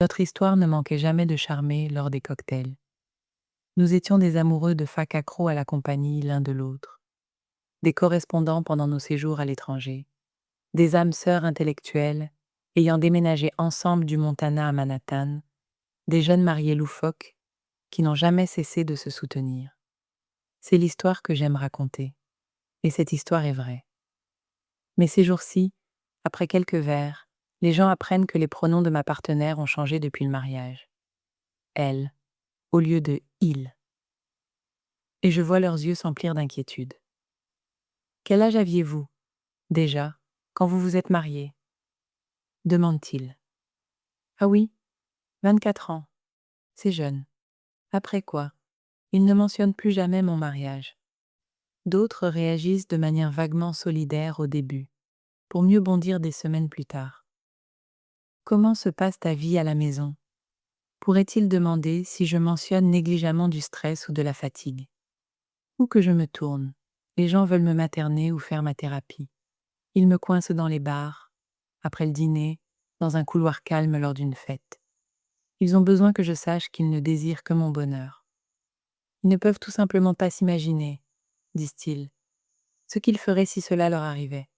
Notre histoire ne manquait jamais de charmer lors des cocktails. Nous étions des amoureux de fac accros à la compagnie l'un de l'autre, des correspondants pendant nos séjours à l'étranger, des âmes sœurs intellectuelles ayant déménagé ensemble du Montana à Manhattan, des jeunes mariés loufoques qui n'ont jamais cessé de se soutenir. C'est l'histoire que j'aime raconter, et cette histoire est vraie. Mais ces jours-ci, après quelques verres, les gens apprennent que les pronoms de ma partenaire ont changé depuis le mariage. Elle, au lieu de il. Et je vois leurs yeux s'emplir d'inquiétude. Quel âge aviez-vous, déjà, quand vous vous êtes mariés demande-t-il. Ah oui, 24 ans. C'est jeune. Après quoi, il ne mentionne plus jamais mon mariage. D'autres réagissent de manière vaguement solidaire au début, pour mieux bondir des semaines plus tard. Comment se passe ta vie à la maison? Pourrait-il demander si je mentionne négligemment du stress ou de la fatigue? Où que je me tourne, les gens veulent me materner ou faire ma thérapie. Ils me coincent dans les bars, après le dîner, dans un couloir calme lors d'une fête. Ils ont besoin que je sache qu'ils ne désirent que mon bonheur. Ils ne peuvent tout simplement pas s'imaginer, disent-ils, ce qu'ils feraient si cela leur arrivait.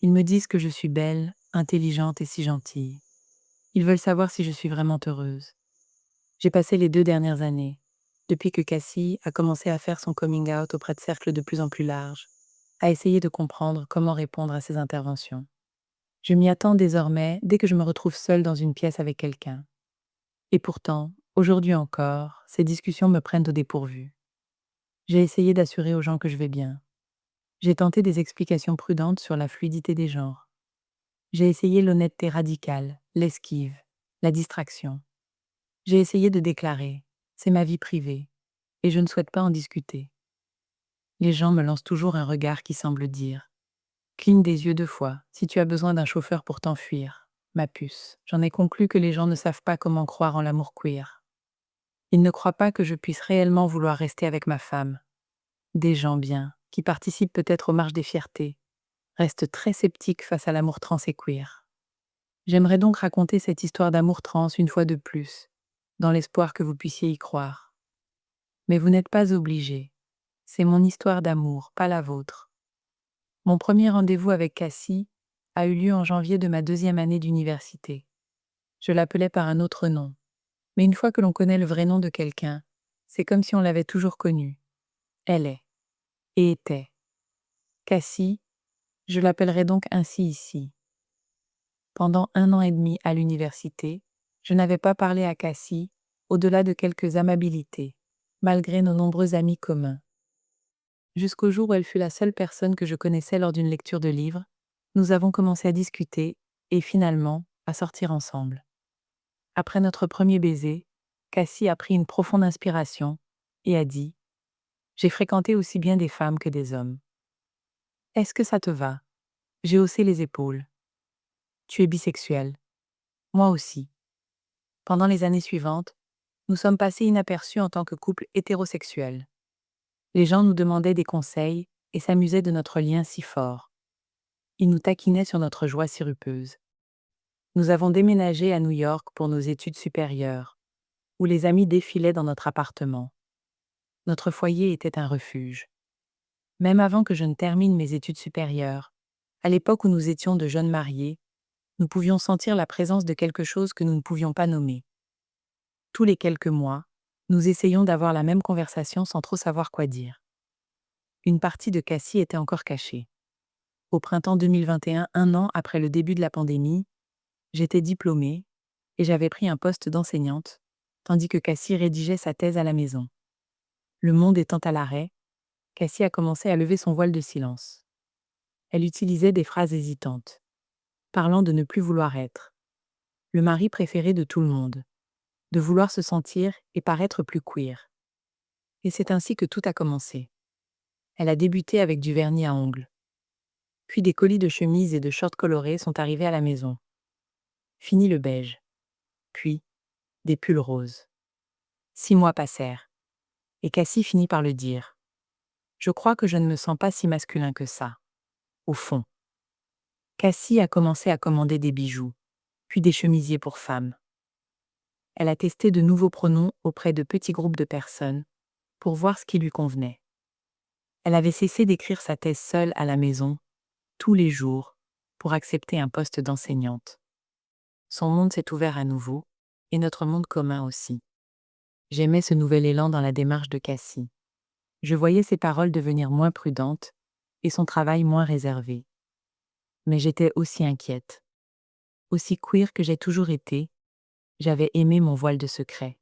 Ils me disent que je suis belle, intelligente et si gentille. Ils veulent savoir si je suis vraiment heureuse. J'ai passé les 2 dernières années, depuis que Cassie a commencé à faire son coming out auprès de cercles de plus en plus larges, à essayer de comprendre comment répondre à ces interventions. Je m'y attends désormais dès que je me retrouve seule dans une pièce avec quelqu'un. Et pourtant, aujourd'hui encore, ces discussions me prennent au dépourvu. J'ai essayé d'assurer aux gens que je vais bien. J'ai tenté des explications prudentes sur la fluidité des genres. J'ai essayé l'honnêteté radicale, l'esquive, la distraction. J'ai essayé de déclarer, c'est ma vie privée, et je ne souhaite pas en discuter. Les gens me lancent toujours un regard qui semble dire: cligne des yeux 2 fois, si tu as besoin d'un chauffeur pour t'enfuir. Ma puce, j'en ai conclu que les gens ne savent pas comment croire en l'amour queer. Ils ne croient pas que je puisse réellement vouloir rester avec ma femme. Des gens bien, qui participent peut-être aux marches des fiertés, restent très sceptiques face à l'amour trans et queer. J'aimerais donc raconter cette histoire d'amour trans une fois de plus, dans l'espoir que vous puissiez y croire. Mais vous n'êtes pas obligés. C'est mon histoire d'amour, pas la vôtre. Mon premier rendez-vous avec Cassie a eu lieu en janvier de ma 2e année d'université. Je l'appelais par un autre nom. Mais une fois que l'on connaît le vrai nom de quelqu'un, c'est comme si on l'avait toujours connu. Elle est, et était. Cassie, je l'appellerai donc ainsi ici. Pendant 1 an et demi à l'université, je n'avais pas parlé à Cassie au-delà de quelques amabilités, malgré nos nombreux amis communs. Jusqu'au jour où elle fut la seule personne que je connaissais lors d'une lecture de livre, nous avons commencé à discuter et finalement à sortir ensemble. Après notre premier baiser, Cassie a pris une profonde inspiration et a dit: j'ai fréquenté aussi bien des femmes que des hommes. Est-ce que ça te va? J'ai haussé les épaules. Tu es bisexuel. Moi aussi. Pendant les années suivantes, nous sommes passés inaperçus en tant que couple hétérosexuel. Les gens nous demandaient des conseils et s'amusaient de notre lien si fort. Ils nous taquinaient sur notre joie sirupeuse. Nous avons déménagé à New York pour nos études supérieures, où les amis défilaient dans notre appartement. Notre foyer était un refuge. Même avant que je ne termine mes études supérieures, à l'époque où nous étions de jeunes mariés, nous pouvions sentir la présence de quelque chose que nous ne pouvions pas nommer. Tous les quelques mois, nous essayions d'avoir la même conversation sans trop savoir quoi dire. Une partie de Cassie était encore cachée. Au printemps 2021, 1 an après le début de la pandémie, j'étais diplômée et j'avais pris un poste d'enseignante, tandis que Cassie rédigeait sa thèse à la maison. Le monde étant à l'arrêt, Cassie a commencé à lever son voile de silence. Elle utilisait des phrases hésitantes, parlant de ne plus vouloir être le mari préféré de tout le monde, de vouloir se sentir et paraître plus queer. Et c'est ainsi que tout a commencé. Elle a débuté avec du vernis à ongles. Puis des colis de chemises et de shorts colorés sont arrivés à la maison. Fini le beige. Puis, des pulls roses. 6 mois passèrent. Et Cassie finit par le dire. Je crois que je ne me sens pas si masculin que ça. Au fond. Cassie a commencé à commander des bijoux, puis des chemisiers pour femmes. Elle a testé de nouveaux pronoms auprès de petits groupes de personnes pour voir ce qui lui convenait. Elle avait cessé d'écrire sa thèse seule à la maison, tous les jours, pour accepter un poste d'enseignante. Son monde s'est ouvert à nouveau, et notre monde commun aussi. J'aimais ce nouvel élan dans la démarche de Cassie. Je voyais ses paroles devenir moins prudentes et son travail moins réservé. Mais j'étais aussi inquiète. Aussi queer que j'ai toujours été, j'avais aimé mon voile de secret.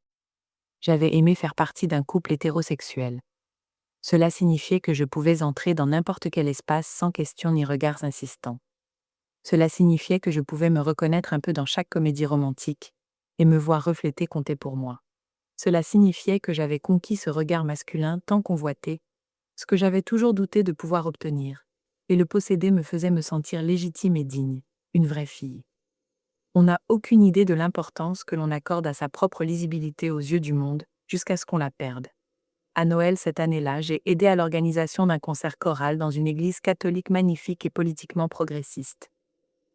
J'avais aimé faire partie d'un couple hétérosexuel. Cela signifiait que je pouvais entrer dans n'importe quel espace sans questions ni regards insistants. Cela signifiait que je pouvais me reconnaître un peu dans chaque comédie romantique et me voir refléter comptait pour moi. Cela signifiait que j'avais conquis ce regard masculin tant convoité, ce que j'avais toujours douté de pouvoir obtenir, et le posséder me faisait me sentir légitime et digne, une vraie fille. On n'a aucune idée de l'importance que l'on accorde à sa propre lisibilité aux yeux du monde jusqu'à ce qu'on la perde. À Noël cette année-là, j'ai aidé à l'organisation d'un concert choral dans une église catholique magnifique et politiquement progressiste.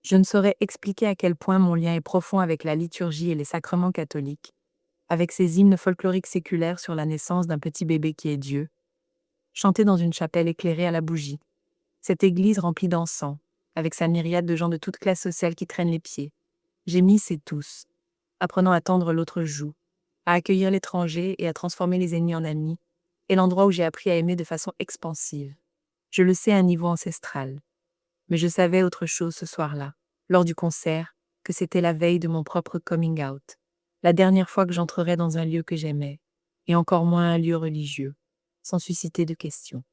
Je ne saurais expliquer à quel point mon lien est profond avec la liturgie et les sacrements catholiques, avec ces hymnes folkloriques séculaires sur la naissance d'un petit bébé qui est Dieu, chantés dans une chapelle éclairée à la bougie. Cette église remplie d'encens, avec sa myriade de gens de toute classe sociale qui traînent les pieds. Gémissent tous, apprenant à tendre l'autre joue, à accueillir l'étranger et à transformer les ennemis en amis, est l'endroit où j'ai appris à aimer de façon expansive. Je le sais à un niveau ancestral. Mais je savais autre chose ce soir-là, lors du concert, que c'était la veille de mon propre coming out. La dernière fois que j'entrerais dans un lieu que j'aimais, et encore moins un lieu religieux, sans susciter de questions.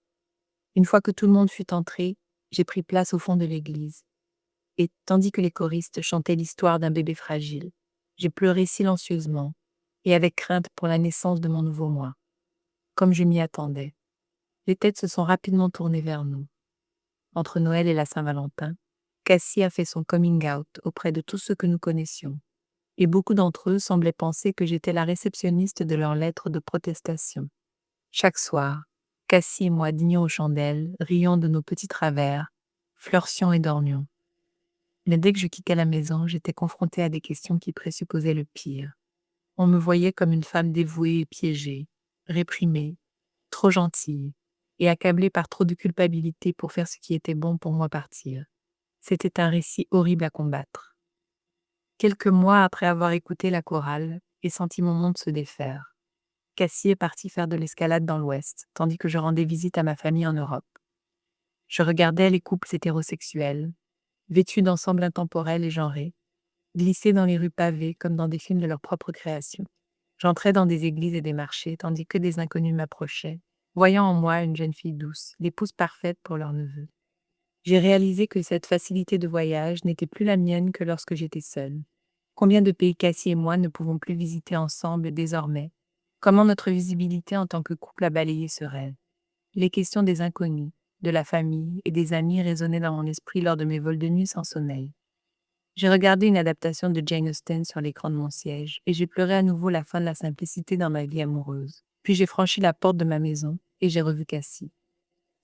Une fois que tout le monde fut entré, j'ai pris place au fond de l'église. Et tandis que les choristes chantaient l'histoire d'un bébé fragile, j'ai pleuré silencieusement, et avec crainte pour la naissance de mon nouveau moi. Comme je m'y attendais, les têtes se sont rapidement tournées vers nous. Entre Noël et la Saint-Valentin, Cassie a fait son coming out auprès de tous ceux que nous connaissions, et beaucoup d'entre eux semblaient penser que j'étais la réceptionniste de leurs lettres de protestation. Chaque soir, Cassie et moi dînions aux chandelles, riant de nos petits travers, flirtions et dormions. Mais dès que je quittais la maison, j'étais confrontée à des questions qui présupposaient le pire. On me voyait comme une femme dévouée et piégée, réprimée, trop gentille, et accablée par trop de culpabilité pour faire ce qui était bon pour moi partir. C'était un récit horrible à combattre. Quelques mois après avoir écouté la chorale et senti mon monde se défaire, Cassie est partie faire de l'escalade dans l'Ouest, tandis que je rendais visite à ma famille en Europe. Je regardais les couples hétérosexuels, vêtus d'ensembles intemporels et genrés, glisser dans les rues pavées comme dans des films de leur propre création. J'entrais dans des églises et des marchés, tandis que des inconnus m'approchaient, voyant en moi une jeune fille douce, l'épouse parfaite pour leur neveu. J'ai réalisé que cette facilité de voyage n'était plus la mienne que lorsque j'étais seule. Combien de pays Cassie et moi ne pouvons plus visiter ensemble désormais? Comment notre visibilité en tant que couple a balayé ce rêve? Les questions des inconnus, de la famille et des amis résonnaient dans mon esprit lors de mes vols de nuit sans sommeil. J'ai regardé une adaptation de Jane Austen sur l'écran de mon siège et j'ai pleuré à nouveau la fin de la simplicité dans ma vie amoureuse. Puis j'ai franchi la porte de ma maison et j'ai revu Cassie.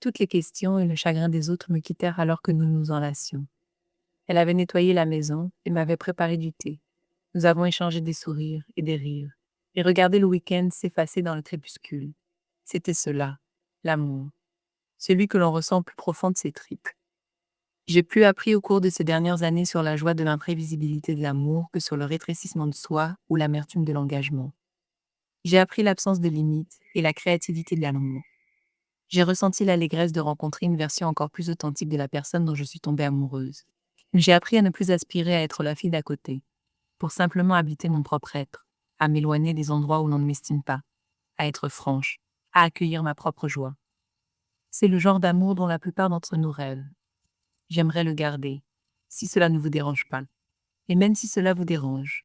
Toutes les questions et le chagrin des autres me quittèrent alors que nous nous enlacions. Elle avait nettoyé la maison et m'avait préparé du thé. Nous avons échangé des sourires et des rires, et regardé le week-end s'effacer dans le crépuscule. C'était cela, l'amour, celui que l'on ressent au plus profond de ses tripes. J'ai plus appris au cours de ces dernières années sur la joie de l'imprévisibilité de l'amour que sur le rétrécissement de soi ou l'amertume de l'engagement. J'ai appris l'absence de limites et la créativité de l'amour. J'ai ressenti l'allégresse de rencontrer une version encore plus authentique de la personne dont je suis tombée amoureuse. J'ai appris à ne plus aspirer à être la fille d'à côté, pour simplement habiter mon propre être, à m'éloigner des endroits où l'on ne m'estime pas, à être franche, à accueillir ma propre joie. C'est le genre d'amour dont la plupart d'entre nous rêvent. J'aimerais le garder, si cela ne vous dérange pas. Et même si cela vous dérange,